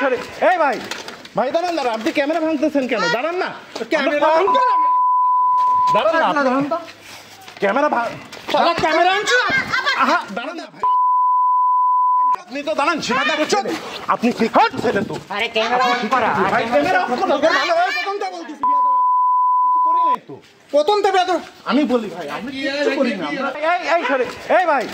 সরে এই ভাই ভাই দাঁড়ান দাঁড়ান, আপনি ক্যামেরা ভাঙতেছেন কেন? দাঁড়ান না, ক্যামেরা দাঁড়ান না, ক্যামেরা ক্যামেরা দাঁড়ান না ভাই, আপনি তো দাঁড়ান, সেটা দেখছেন আপনি ঠিক ছেলে তো। আরে ক্যামেরা অন করা, ভাই ক্যামেরা অফ করো, ভালো হয় প্রথমটা বলতেছি, কিছু করি নাই তো প্রথম থেকে আমি বলি ভাই আমি কিছু করি না। এই সরে এই ভাই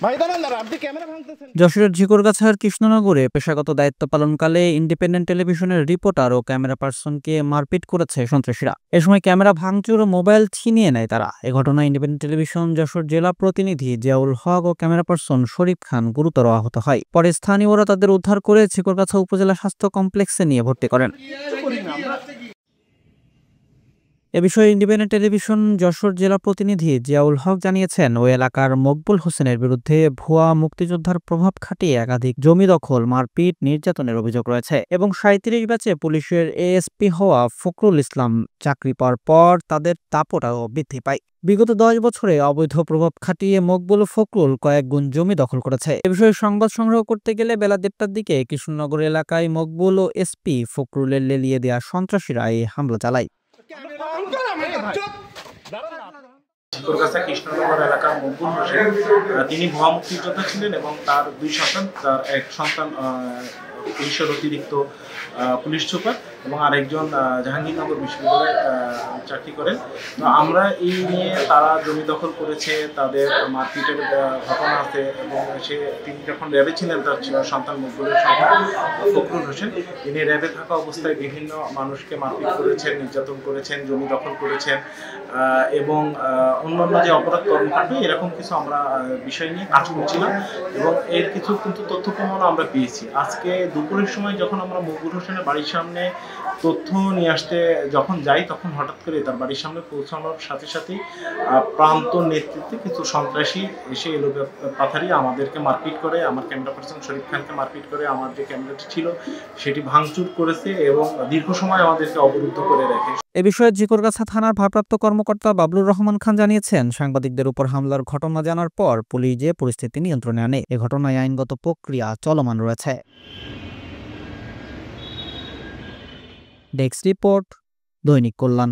ভাই দাঁড়ান দাঁড়ান, আপনি ক্যামেরা ভাঙতেছেন। যশোরের ঝিকরগাছার কৃষ্ণনগরে পেশাগত দায়িত্ব পালনকালে ইন্ডিপেন্ডেন্ট টেলিভিশনের রিপোর্টার ও ক্যামেরা পার্সনকে মারপিট করেছে সন্ত্রাসীরা। এ সময় ক্যামেরা ভাঙচুর ও মোবাইল ছিনিয়ে নেয় তারা। এ ঘটনায় ইন্ডিপেন্ডেন্ট টেলিভিশন যশোর জেলা প্রতিনিধি জিয়াউল হক ও ক্যামেরা পার্সন শরীফ খান গুরুতর আহত হয়। পরে স্থানীয়রা তাদের উদ্ধার করে ঝিকরগাছা উপজেলা স্বাস্থ্য কমপ্লেক্সে নিয়ে ভর্তি করেন। এ বিষয়ে ইন্ডিপেন্ডেন্ট টেলিভিশন যশোর জেলা প্রতিনিধি জিয়াউল হক জানিয়েছেন, ওই এলাকার মকবুল হোসেনের বিরুদ্ধে ভুয়া মুক্তিযোদ্ধার প্রভাব খাটিয়ে একাধিক জমি দখল, মারপিট, নির্যাতনের অভিযোগ রয়েছে এবং 37 ব্যাচে পুলিশের এএসপি হওয়া ফখরুল ইসলাম চাকরি পাওয়ার পর তাদের দাপটও বৃদ্ধি পায়। বিগত 10 বছরে অবৈধ প্রভাব খাটিয়ে মকবুল ও ফখরুল কয়েক গুণ জমি দখল করেছে। এ বিষয়ে সংবাদ সংগ্রহ করতে গেলে বেলা 1:30টার দিকে কৃষ্ণনগর এলাকায় মকবুল ও এসপি ফখরুলের লেলিয়ে দেওয়া সন্ত্রাসীরা এই হামলা চালায়। কৃষ্ণনগর এলাকার মকবুল হোসেন, তিনি ভুয়া মুক্তিযোদ্ধা ছিলেন এবং তার 2 সন্তান, তার এক সন্তান পুলিশের অতিরিক্ত পুলিশ সুপার এবং আরেকজন জাহাঙ্গীরনগর বিশ্ববিদ্যালয়ে চাকরি করেন। তো আমরা এই নিয়ে তারা জমি দখল করেছে, তাদের মারপিটের ঘটনা আছে এবং তিনি যখন র্যাবে ছিলেন তার সন্তান মকবুলের সন্তান ফখরুল হোসেন, তিনি র্যাবে থাকা অবস্থায় বিভিন্ন মানুষকে মারপিট করেছেন, নির্যাতন করেছেন, জমি দখল করেছেন এবং অন্যান্য যে অপরাধ কর্মকাণ্ড এরকম কিছু আমরা বিষয় নিয়ে কাজ করছিলাম এবং এর কিছু কিন্তু তথ্য প্রমাণ আমরা পেয়েছি। আজকে দুপুরের সময় যখন আমরা মকবুল হোসেনের বাড়ির সামনে তথ্য নিয়ে আসতে যখন যাই, তখন হঠাৎ করে তার বাড়ির সামনে পৌঁছানোর সাথে সাথেই প্রান্ত নেতৃত্বে কিছু সন্ত্রাসী এসে এলো পাথারিয়ে আমাদেরকে মারপিট করে, আমার ক্যামেরা পার্সন শরীফ খানকে মারপিট করে, আমার যে ক্যামেরাটি ছিল সেটি ভাঙচুর করেছে এবং দীর্ঘ সময় আমাদেরকে অবরুদ্ধ করে রাখে। এ বিষয়ে ঝিকরগাছা থানার ভারপ্রাপ্ত কর্মকর্তা বাবলুর রহমান খান জানিয়েছেন, সাংবাদিকদের উপর হামলার ঘটনা জানার পর পুলিশ যে পরিস্থিতি নিয়ন্ত্রণে আনে। এ ঘটনায় আইনগত প্রক্রিয়া চলমান রয়েছে। ডেস্ক রিপোর্ট, দৈনিক কল্যাণ।